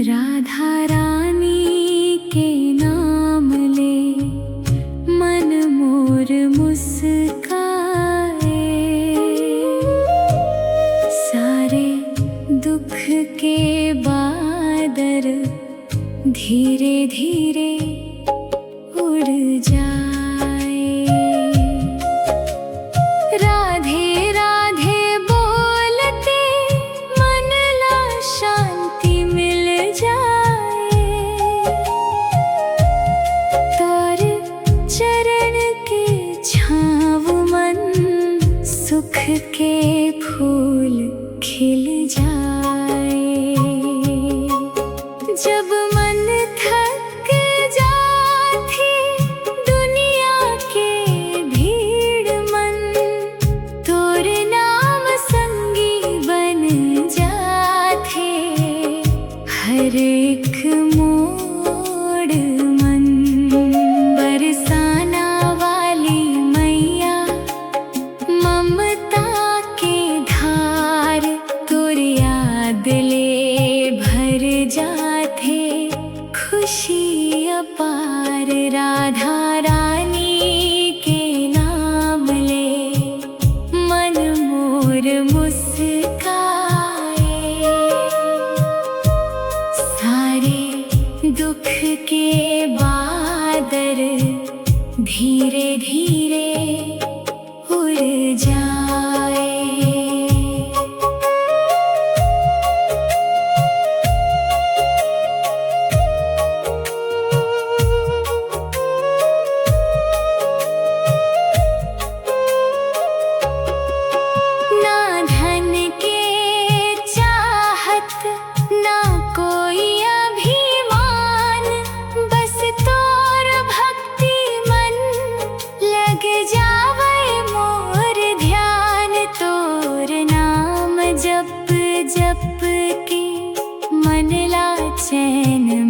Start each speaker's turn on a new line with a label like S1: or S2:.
S1: राधा रानी के नाम ले मन मोर मुस्काए, सारे दुख के बादल धीरे धीरे उड़ जाए। राधे राधे बोलते मन ला शांति मिल जाए, तार चरण के छाँव मन सुख के फूल खिल जाए। जब मन थक जाती दुनिया के भीड़ मन, तोर नाम संगी बन जाते हर एक मोड़ मन। बरसाना वाली मैया ममता के धार, तोर याद ले भर जाते खुशी अपार। राधा रानी के नाम ले मन मोर मुस्काए, सारे दुख के बादल धीरे धीरे उड़ जाए। ना धन के चाहत ना कोई अभिमान, बस तोर भक्ति मन लग जावे मोर ध्यान। तोर नाम जप जप के मन ला चैन